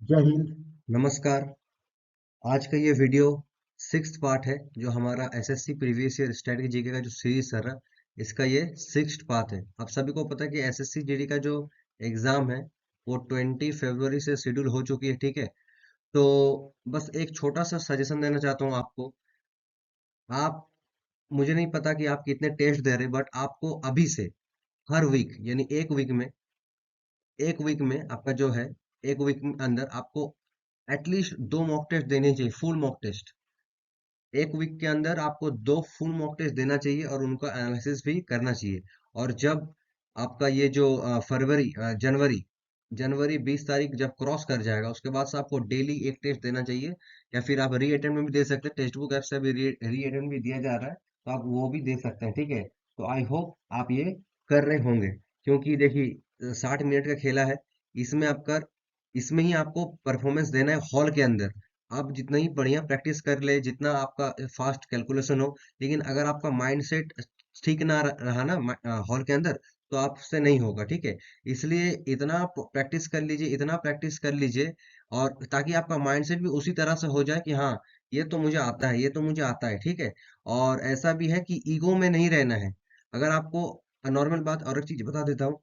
जय हिंद। नमस्कार। आज का ये वीडियो सिक्स्थ पार्ट है जो हमारा SSC previous year static GK का जो सीरीज चल रहा है इसका ये सिक्स्थ पार्ट है। आप सभी को पता है कि एसएससी जीडी का जो एग्जाम है वो 20 फरवरी से शेड्यूल हो चुकी है। ठीक है, तो बस एक छोटा सा सजेशन देना चाहता हूँ आपको। आप, मुझे नहीं पता कि आप कितने टेस्ट दे रहे हैं, बट आपको अभी से हर वीक यानी एक वीक में आपका जो है, एक वीक के अंदर आपको एटलीस्ट 2 मॉक टेस्ट देने चाहिए, फुल मॉक टेस्ट। एक वीक के अंदर आपको 2 फुल मॉक टेस्ट देना चाहिए और उनका एनालिसिस भी करना चाहिए। और जब आपका ये जो जनवरी जनवरी 20 तारीख जब क्रॉस कर जाएगा उसके बाद से आपको डेली एक टेस्ट देना चाहिए। या फिर आप री अटेम्प्ट में भी दे सकते हैं, टेक्स्ट बुक ऐप से भी री अटेम्प्ट भी दिया जा रहा है, तो आप वो भी दे सकते हैं। ठीक है, तो आई होप आप ये कर रहे होंगे, क्योंकि देखिए 60 मिनट का खेला है। इसमें आपका इसमें ही आपको परफॉर्मेंस देना है हॉल के अंदर। आप जितना ही बढ़िया प्रैक्टिस कर ले, जितना आपका फास्ट कैलकुलेशन हो, लेकिन अगर आपका माइंड सेट ठीक ना रहा ना हॉल के अंदर, तो आपसे नहीं होगा। ठीक है, इसलिए इतना प्रैक्टिस कर लीजिए, इतना प्रैक्टिस कर लीजिए, और ताकि आपका माइंड सेट भी उसी तरह से हो जाए कि हाँ, ये तो मुझे आता है, ये तो मुझे आता है। ठीक है, और ऐसा भी है कि ईगो में नहीं रहना है। अगर आपको नॉर्मल बात और एक चीज बता देता हूँ।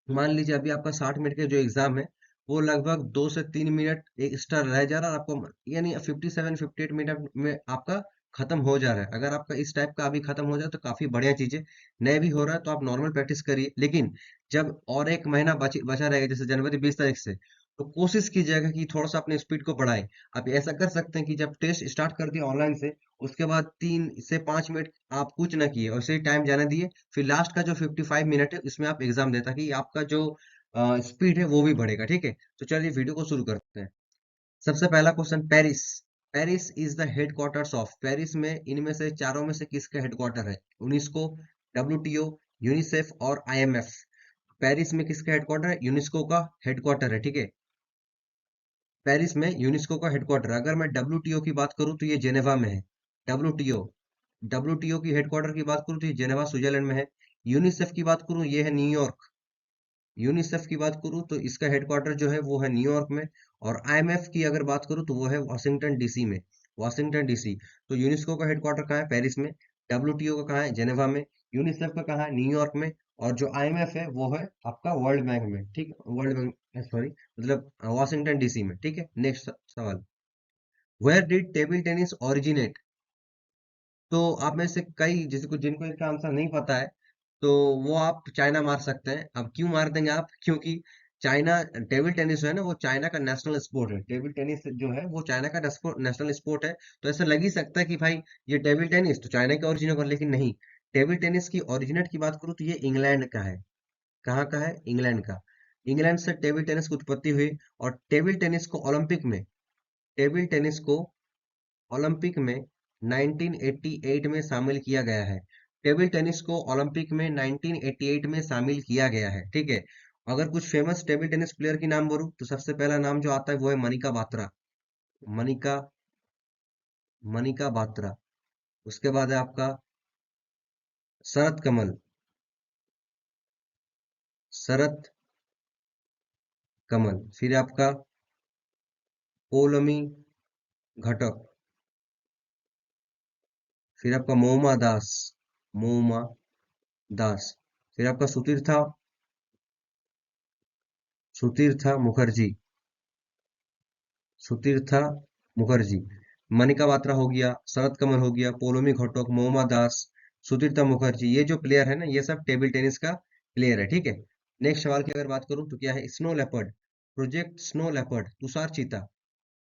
मान लीजिए अभी आपका 60 मिनट के जो एग्जाम है वो लगभग 2 से 3 मिनट एक्स्ट्रा रह जा रहा है, और आपको यानी 57-58 मिनट में आपका खत्म हो जा रहा है। अगर आपका इस टाइप का अभी खत्म हो जाए तो काफी बढ़िया चीज है। नहीं भी हो रहा है तो आप नॉर्मल प्रैक्टिस करिए, लेकिन जब और एक महीना बचा रहेगा, जैसे जनवरी 20 तारीख से, तो कोशिश कीजिएगा कि थोड़ा सा अपने स्पीड को बढ़ाएं। आप ऐसा कर सकते हैं कि जब टेस्ट स्टार्ट कर दिया ऑनलाइन से, उसके बाद 3 से 5 मिनट आप कुछ ना किए, वैसे ही टाइम जाने दिए। फिर लास्ट का जो 55 मिनट है इसमें आप एग्जाम दें, ताकि आपका जो स्पीड है वो भी बढ़ेगा। ठीक है, तो चलिए वीडियो को शुरू करते हैं। सबसे पहला question, Paris. Paris is the headquarters of, Paris में इनमें से चारों में से किसका हेडक्वार्टर है? यूनेस्को, डब्ल्यूटीओ, यूनिसेफ और आईएमएफ। पेरिस में किसका हेडक्वार्टर है? यूनेस्को का हेडक्वार्टर है। ठीक है, पेरिस में यूनेस्को का हेडक्वार्टर। अगर मैं डब्ल्यूटीओ की बात करूं तो ये जेनेवा में है। डब्ल्यूटीओ डब्ल्यूटीओ की हेडक्वार्टर की बात करूं तो ये जेनेवा स्विट्जरलैंड में है। यूनिसेफ की बात करूं ये है न्यूयॉर्क। यूनिसेफ की बात करूं तो इसका हेडक्वार्टर जो है वो है न्यूयॉर्क में। और आईएमएफ की अगर बात करूं तो वो है वॉशिंगटन डीसी में। Washington DC. तो यूनेस्को का हेडक्वार्टर कहाँ है? पेरिस में। डब्ल्यूटीओ का कहाँ है? जेनेवा में। यूनिसेफ का कहाँ है? न्यूयॉर्क में। और जो आईएमएफ है वो है आपका वर्ल्ड बैंक में। ठीक है, वर्ल्ड बैंक, सॉरी, मतलब वॉशिंगटन डीसी में। ठीक है, नेक्स्ट सवाल, where did table tennis originate? तो आप में से कई जिसको जिनको इसका आंसर नहीं पता है, तो वो आप चाइना मार सकते हैं। अब क्यों मार देंगे आप? क्योंकि चाइना, टेबल टेनिस जो है ना वो चाइना का नेशनल स्पोर्ट है। टेबल टेनिस जो है वो चाइना का नेशनल स्पोर्ट है। तो ऐसा लग ही सकता है कि भाई ये टेबल टेनिस तो चाइना का ओरिजिन होगा, लेकिन नहीं। टेबल टेनिस की ओरिजिनेट की बात करूँ तो ये इंग्लैंड का है। कहाँ का है? इंग्लैंड का। इंग्लैंड से टेबल टेनिस की उत्पत्ति हुई। और टेबल टेनिस को ओलंपिक में 1988 में शामिल किया गया है। टेबल टेनिस को ओलंपिक में 1988 में शामिल किया गया है। ठीक है, अगर कुछ फेमस टेबल टेनिस प्लेयर की नाम बोलूं तो सबसे पहला नाम जो आता है वो है मनिका बात्रा। मनिका मनिका बात्रा। उसके बाद है आपका शरत कमल। शरत कमल। फिर आपका पोलमी घटक। फिर आपका मोमा दास। मोमा दास। फिर आपका सुतीर्था मुखर्जी। सुतीर्था मुखर्जी। मनिका बात्रा हो गया, शरत कमल हो गया, पोलोमी घटक, मोहम्मद दास, सुतीर्था मुखर्जी। ये जो प्लेयर है ना ये सब टेबल टेनिस का प्लेयर है। ठीक है, नेक्स्ट सवाल की अगर बात करूं तो क्या है, snow leopard. Project snow leopard, Tushar चीता,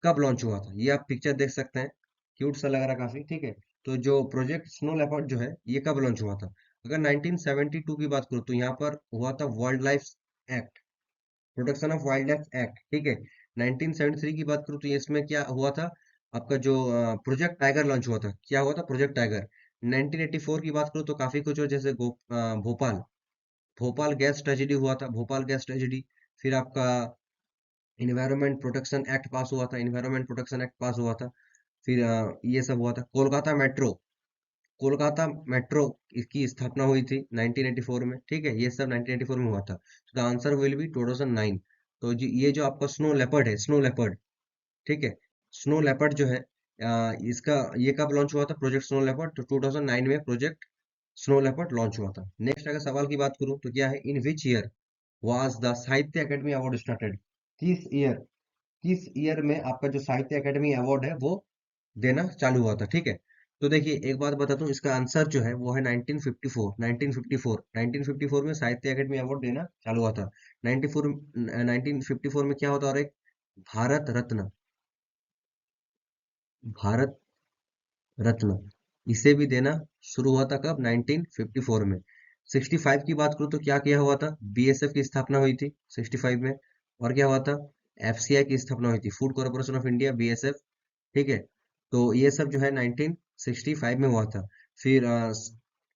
कब लॉन्च हुआ था? ये आप पिक्चर देख सकते हैं, क्यूट सा लग रहा है काफी। ठीक है, तो जो प्रोजेक्ट स्नो लेपर्ड जो है ये कब लॉन्च हुआ था? अगर 1972 की बात करूं तो यहाँ पर हुआ था world life act, protection of wild life act. ठीक है, 1973 की बात करूँ तो ये इसमें क्या हुआ था, आपका जो प्रोजेक्ट टाइगर लॉन्च हुआ था। क्या हुआ था? Project tiger. 1984 की बात करूँ तो काफी कुछ हो, जैसे भोपाल भोपाल गैस ट्रेजेडी हुआ था, भोपाल गैस ट्रेजेडी। फिर आपका इन्वायरमेंट प्रोटेक्शन एक्ट पास हुआ था, इन्वायरमेंट प्रोटेक्शन एक्ट पास हुआ था। फिर ये सब हुआ था। कोलकाता मेट्रो की स्थापना हुई थी 1984 में। ठीक है, ये सब 1984 में हुआ था। तो द आंसर विल बी 2009। तो जी ये जो आपका स्नो लेपर्ड है, स्नो लेपर्ड, ठीक है, स्नो लेपर्ड जो है इसका ये कब लॉन्च हुआ था प्रोजेक्ट स्नो लेपर्ड? तो 2009 में प्रोजेक्ट स्नो लेपर्ड लॉन्च हुआ था। नेक्स्ट अगर सवाल की बात करूं तो क्या है, in which year was the साहित्य अकेडमी अवार्ड स्टार्टेड? किस ईयर, किस ईयर में आपका जो साहित्य अकेडमी अवार्ड है वो देना चालू हुआ था, ठीक है। तो देखिए एक बात बताता हूँ, इसका आंसर जो है वो है 1954। 1954, 1954 में साहित्य अकेडमी अवार्ड देना चालू हुआ था। 94 1954 में क्या होता है, और एक भारत रत्न, भारत रत्न, इसे भी देना शुरू हुआ था कब? 1954 में। 65 की बात करूँ तो क्या किया हुआ था? बीएसएफ की स्थापना हुई थी 65 में। और क्या हुआ था? एफसीआई की स्थापना हुई थी, food corporation of India, BSF, ठीक है। तो ये सब जो है 1965 में हुआ था। फिर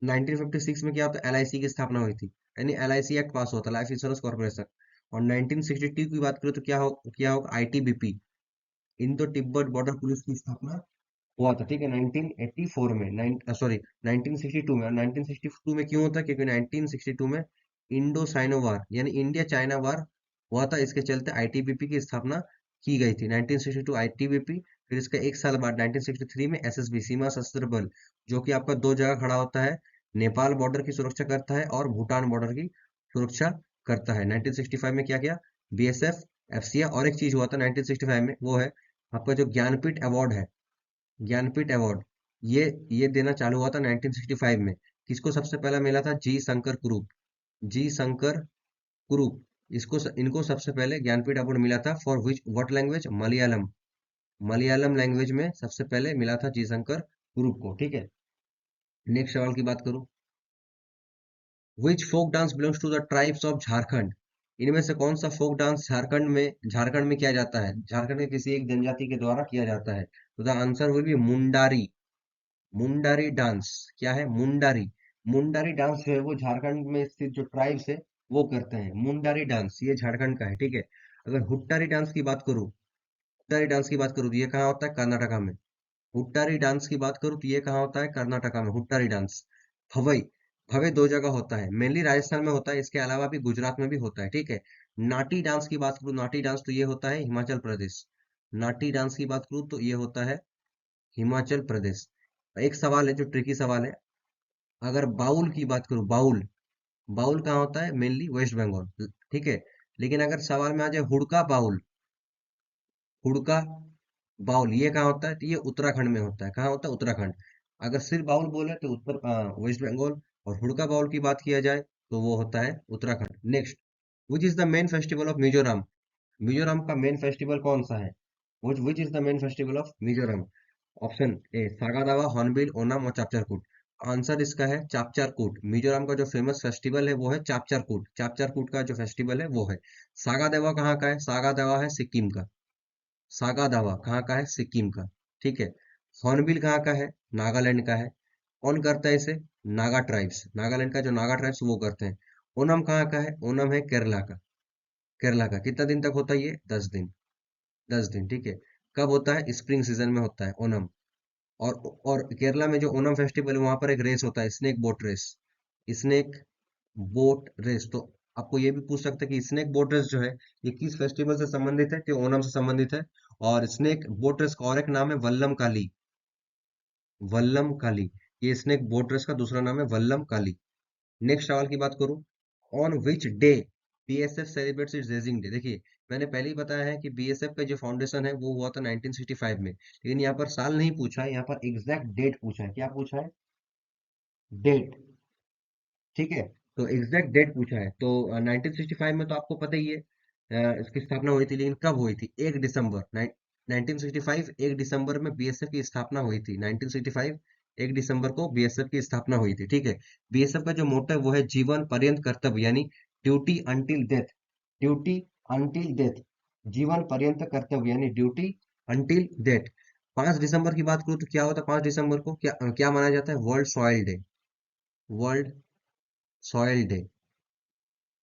1956 में क्या होता है, एलआईसी की स्थापना हुई थी, यानी एलआईसी एक्ट पास हुआ था, लाइफ इंश्योरेंस कॉर्पोरेशन। और 1962 की बात करें तो क्या होगा, ITBP, Indo Tibet border police की स्थापना हुआ था, ठीक है, 1984 में, सॉरी 1962 में। और 1962 में क्यों होता है? क्योंकि 1962 में इंडो साइनो वार यानी इंडिया चाइना वार हुआ था, इसके चलते आईटीबीपी की स्थापना की गई थी। 1962 आईटीबीपी, फिर इसका एक साल बाद 1963 में एसएसबी, सीमा सशस्त्र बल, जो कि आपका दो जगह खड़ा होता है, नेपाल बॉर्डर की सुरक्षा करता है और भूटान बॉर्डर की सुरक्षा करता है। 1965 में क्या किया, बीएसएफ, एफसीआई। और एक चीज हुआ था 1965 में, वो है आपका जो ज्ञानपीठ अवार्ड है, ज्ञानपीठ अवार्ड, ये देना चालू हुआ था 1965 में। किसको सबसे पहला मिला था? जी शंकर कुरुप, जी शंकर कुरुप, इनको सबसे पहले ज्ञानपीठ अवार्ड मिला था। For which what language? Malayalam, Malayalam language में सबसे पहले मिला था जी शंकर कुरुप को, ठीक है। नेक्स्ट सवाल की बात करूं, which folk dance belongs to the tribes of Jharkhand? इनमें से कौन सा फोक डांस झारखंड में किया जाता है, झारखंड के किसी एक जनजाति के द्वारा किया जाता है? तो the answer will be Mundari, Mundari dance. क्या है? मुंडारी, मुंडारी डांस जो है वो झारखंड में स्थित जो ट्राइब्स है वो करते हैं। मुंडारी डांस ये झारखंड का है, ठीक है। अगर हुट्टारी डांस की बात करूं, हुट्टारी डांस की बात करूं तो ये कहाँ होता है? कर्नाटका में। हुट्टारी डांस की बात करूं तो ये कहाँ होता है? कर्नाटका में, हुट्टारी डांस। भवई, भवे दो जगह होता है, मेनली राजस्थान में होता है, इसके अलावा भी गुजरात में भी होता है, ठीक है। नाटी डांस की बात करूं, नाटी डांस तो ये होता है हिमाचल प्रदेश। नाटी डांस की बात करूं तो ये होता है हिमाचल प्रदेश। एक सवाल है जो ट्रिकी सवाल है, अगर बाउल की बात करूं, बाउल, बाउल कहाँ होता है? मेनली वेस्ट बंगाल, ठीक है। लेकिन अगर सवाल में आ जाए हुड़का बाउल, हुड़का बाउल ये कहाँ होता है? तो ये उत्तराखंड में होता है। कहाँ होता है? उत्तराखंड। अगर सिर्फ बाउल बोले तो वेस्ट बंगाल, और हुड़का बाउल की बात किया जाए तो वो होता है Uttarakhand. Next, which is the main festival of Mizoram? Mizoram का मेन फेस्टिवल कौन सा है? विच is the main festival of Mizoram? Option A saga दावा, हॉर्नबिल, ओनम और चापचार। आंसर इसका है चापचार कूट। मिजोरम का जो फेमस फेस्टिवल है वो है चापचार कूट। चापचार कूट का जो फेस्टिवल है वो है। सागा दावा कहाँ का है? सागा दावा है सिक्किम का। सागा दावा कहाँ का है? सिक्किम का, ठीक है। हॉर्नबिल कहाँ का है? नागालैंड का है। कौन करता है इसे? नागा ट्राइब्स, नागालैंड का जो नागा ट्राइब्स वो करते हैं। ओनम कहाँ का है? ओनम है केरला का। केरला का कितना दिन तक होता है ये? 10 दिन, 10 दिन, ठीक है। कब होता है? स्प्रिंग सीजन में होता है ओनम। और केरला में जो ओनम फेस्टिवल है वहां पर एक रेस होता है, snake boat race, snake boat race. तो आपको ये भी पूछ सकते हैं कि स्नेक बोट रेस जो है ये किस फेस्टिवल से संबंधित है? तो ओनम से संबंधित है। और स्नेक बोट रेस का और एक नाम है वल्लम काली, वल्लम काली, ये स्नेक बोट रेस का दूसरा नाम है वल्लम काली। नेक्स्ट सवाल की बात करूं, on which day BSF celebrates it's raising day? देखिए मैंने पहले ही बताया है कि बीएसएफ का जो फाउंडेशन है वो हुआ था 1965 में, लेकिन यहाँ पर साल नहीं पूछा है, यहाँ पर एग्जैक्ट डेट पूछा है। क्या पूछा है? डेट, ठीक है। तो एग्जैक्ट डेट पूछा है। तो 1965 में तो आपको पता ही है इसकी स्थापना हुई थी, लेकिन कब हुई थी? 1 दिसंबर 1965, 1 दिसंबर में बीएसएफ की स्थापना हुई थी। 1965 1 दिसंबर को बीएसएफ की स्थापना हुई थी, ठीक है। बीएसएफ का जो मोटो है वो है जीवन पर्यंत कर्तव्य, यानी duty until death, duty until death, जीवन पर्यंत कर्तव्य यानी ड्यूटी अंटिल डेथ। 5 दिसंबर की बात करूँ तो क्या होता है? 5 दिसंबर को क्या क्या मनाया जाता है? World soil day, world soil day.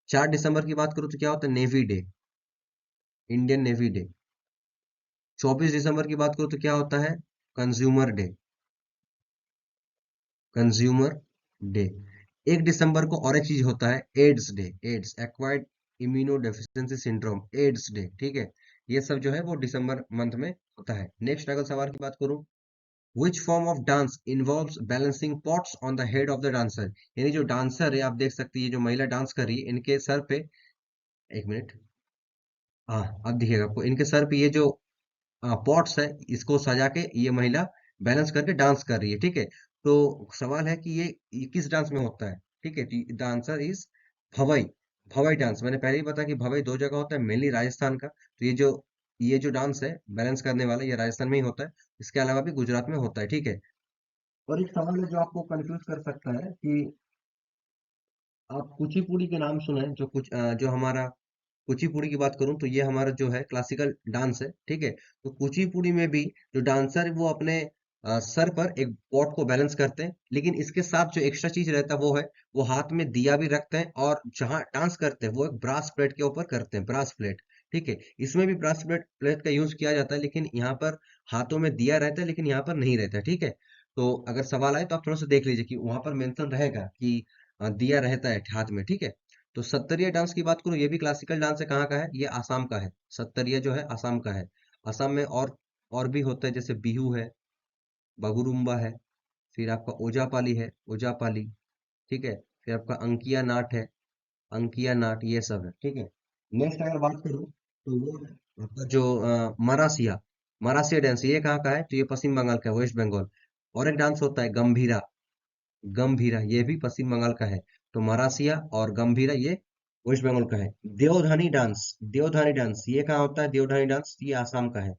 4 दिसंबर की बात करूं तो क्या होता है? Navy day, Indian navy day. 24 दिसंबर की बात करूं तो क्या होता है? Consumer day, consumer day. 1 दिसंबर को और एक चीज होता है, AIDS day, AIDS, acquired immunodeficiency syndrome, AIDS day, ठीक है। ये सब जो है वो दिसंबर मंथ में होता है। नेक्स्ट अगर सवाल की बात करूं, which form of dance involves balancing pots on the head of the dancer, यानी जो डांसर है, आप देख सकते हैं ये जो महिला डांस कर रही है, इनके सर पे, एक मिनट, हाँ अब दिखेगा आपको, इनके सर पे ये जो पॉट्स है, इसको सजा के ये महिला बैलेंस करके डांस कर रही है, ठीक है। तो सवाल है कि ये किस डांस में होता है, ठीक है। The answer is Bhavai. Bhavai dance, मैंने पहले ही बताया कि भवई दो जगह होता है, मेनली राजस्थान का। तो ये जो डांस है बैलेंस करने वाला, ये राजस्थान में ही होता है। इसके अलावा भी गुजरात में होता है, ठीक है। और एक सवाल है जो आपको कंफ्यूज कर सकता है कि आप कुचिपुड़ी के नाम सुने हैं, जो हमारा कुचिपुड़ी की बात करूं तो ये हमारा जो है क्लासिकल डांस है, ठीक है। तो कुचिपुड़ी में भी जो डांसर है वो अपने सर पर एक पॉट को बैलेंस करते हैं, लेकिन इसके साथ जो एक्स्ट्रा चीज रहता है वो है, वो हाथ में दिया भी रखते हैं, और जहां डांस करते हैं वो एक ब्रास प्लेट के ऊपर करते हैं, ब्रास प्लेट, ठीक है। इसमें भी ब्रास प्लेट का यूज किया जाता है, लेकिन यहाँ पर हाथों में दिया रहता है, लेकिन यहाँ पर नहीं रहता है, ठीक है। तो अगर सवाल आए तो आप थोड़ा सा देख लीजिए कि वहां पर मेंशन रहेगा कि दिया रहता है हाथ में, ठीक है। तो सत्तरिया डांस की बात करूं, ये भी क्लासिकल डांस है, कहाँ का है, ये आसाम का है। सत्तरिया जो है आसाम का है। आसाम में और भी होता है, जैसे बिहू है, बगुरुम्बा है, फिर आपका ओजापाली है, ओजापाली, ठीक है। फिर आपका अंकिया नाट है, अंकिया नाट, ये सब है, ठीक है। नेक्स्ट अगर बात करूं तो वो है आपका जो मरासिया, मरासिया डांस, ये कहाँ का है, तो ये पश्चिम बंगाल का है, वेस्ट बंगाल। और एक डांस होता है गंभीरा, गंभीरा, ये भी पश्चिम बंगाल का है। तो मरासिया और गंभीरा ये वेस्ट बंगाल का है। देवधानी डांस, देवधानी डांस ये कहाँ होता है, देवधानी डांस ये आसाम का है।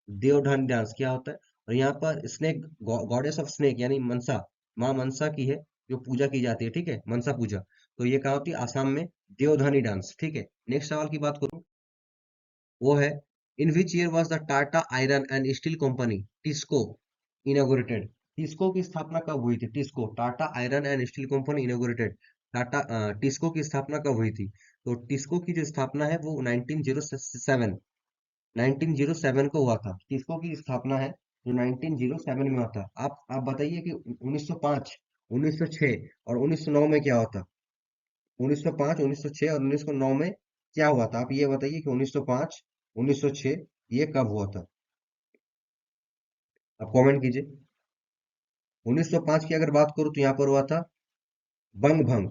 देवधानी डांस क्या होता है, और यहाँ पर स्नेक, गॉडेस ऑफ स्नेक यानी मनसा, माँ मनसा की है जो पूजा की जाती है, ठीक है, मनसा पूजा। तो ये कहाँ होती है, आसाम में, देवधानी डांस, ठीक है। नेक्स्ट सवाल की बात करूं, वो है, in which year was the Tata iron and steel company TISCO inaugurated, TISCO की स्थापना कब हुई थी, TISCO, Tata iron and steel company inaugurated, TISCO की स्थापना कब हुई थी। तो टिस्को की जो स्थापना है वो 1907, 1907 को हुआ था, टिस्को की स्थापना है जो 1907 में हुआ था। आप बताइए कि 1905, 1906 और 1909 में क्या होता, 1905, 1906 और 1909 में क्या हुआ था, आप ये बताइए कि 1905, 1906 ये कब हुआ था, आप कमेंट कीजिए। 1905 की अगर बात करूं तो यहाँ पर हुआ था बंग भंग,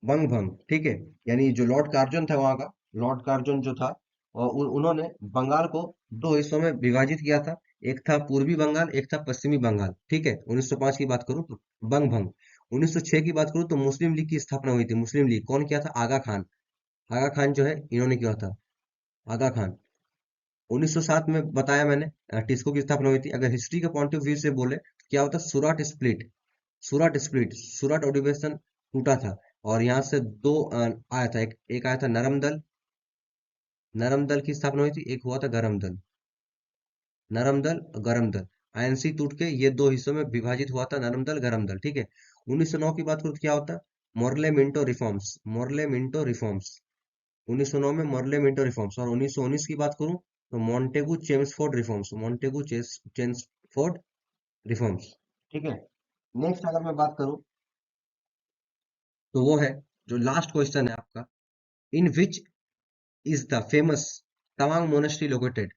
बंग भंग, ठीक है। यानी जो लॉर्ड कार्जन था वहां का, लॉर्ड कार्जन जो था, और उन्होंने बंगाल को दो हिस्सों में विभाजित किया था। एक था पूर्वी बंगाल, एक था पश्चिमी बंगाल, ठीक है। 1905 की बात करूं तो बंग भंग। 1906 की बात करूं तो मुस्लिम लीग की स्थापना हुई थी, मुस्लिम लीग कौन किया था, आगा खान, आगा खान जो है इन्होंने किया था, आगा खान। 1907 में बताया मैंने, टिस्को की स्थापना हुई थी। अगर हिस्ट्री के पॉइंट ऑफ व्यू से बोले तो क्या होता, सूरत स्प्लिट, सूरत स्प्लिट, सूरत अधिवेशन टूटा था, और यहाँ से दो आया था, एक आया था नरम दल, नरम दल की स्थापना हुई थी, एक हुआ था गरम दल, नरम दल गरम दल। आईएनसी टूट के ये दो हिस्सों में विभाजित हुआ था, नरम दल गरम दल, ठीक है। 1909 की बात करूं तो क्या होता है, Morley Minto reforms, Morley Minto reforms, 1909 में मोरले मिंटो रिफॉर्म्स। और 1919 की बात करूं तो Montagu Chelmsford reforms, Montagu Chelmsford reforms, ठीक है। नेक्स्ट अगर मैं बात करूं तो वो है, जो लास्ट क्वेश्चन है आपका, in which is the famous Tawang monastery located,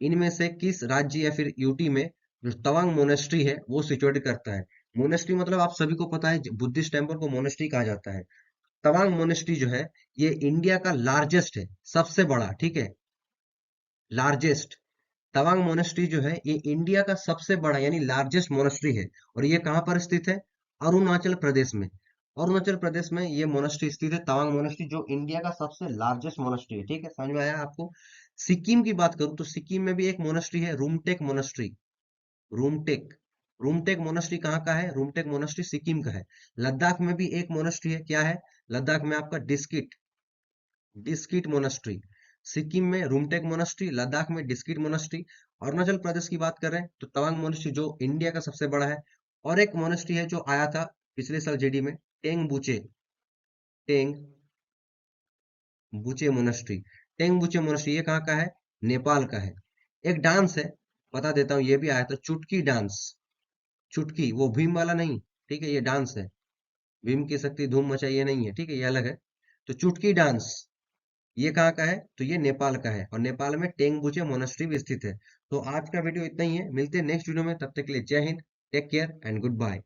इनमें से किस राज्य या फिर यूटी में जो तवांग मोनेस्ट्री है वो सिचुएट करता है। मोनेस्ट्री मतलब आप सभी को पता है, बुद्धिस्ट टेम्पल को मोनेस्ट्री कहा जाता है। तवांग मोनेस्ट्री जो है ये इंडिया का लार्जेस्ट है, सबसे बड़ा, ठीक है, लार्जेस्ट। तवांग मोनेस्ट्री जो है ये इंडिया का सबसे बड़ा यानी लार्जेस्ट मोनेस्ट्री है, और ये कहाँ पर स्थित है, अरुणाचल प्रदेश में। अरुणाचल प्रदेश में ये मोनेस्ट्री स्थित है, तवांग मोनेस्ट्री, जो इंडिया का सबसे लार्जेस्ट मोनेस्ट्री है, ठीक है, समझ में आया आपको। सिक्किम की बात करूं तो सिक्किम में भी एक मोनेस्ट्री है, रूमटेक मोनेस्ट्री, रूमटेक, रूमटेक मोनेस्ट्री कहाँ का है, रूमटेक मोनेस्ट्री सिक्किम का है। लद्दाख में भी एक मोनेस्ट्री है, क्या है, लद्दाख में आपका डिस्किट, डिस्किट मोनेस्ट्री। सिक्किम में रूमटेक मोनेस्ट्री, लद्दाख में डिस्किट मोनेस्ट्री। अरुणाचल प्रदेश की बात करें तो तवांग मोनेस्ट्री जो इंडिया का सबसे बड़ा है। और एक मोनेस्ट्री है जो आया था पिछले साल जेडी में, Tengboche, Tengboche monastery, Tengboche monastery ये कहाँ का है, नेपाल का है। एक डांस है, बता देता हूँ, ये भी आया था, चुटकी डांस, चुटकी, वो भीम वाला नहीं, ठीक है, ये डांस है, भीम की शक्ति धूम मचाई ये नहीं है, ठीक है, ये अलग है। तो चुटकी डांस ये कहाँ का है? तो ये नेपाल का है, और नेपाल में टेंगबुचे मोनास्ट्री भी स्थित है। तो आज का वीडियो इतना ही है, मिलते हैं नेक्स्ट वीडियो में, तब तक के लिए जय हिंद, take care and good bye.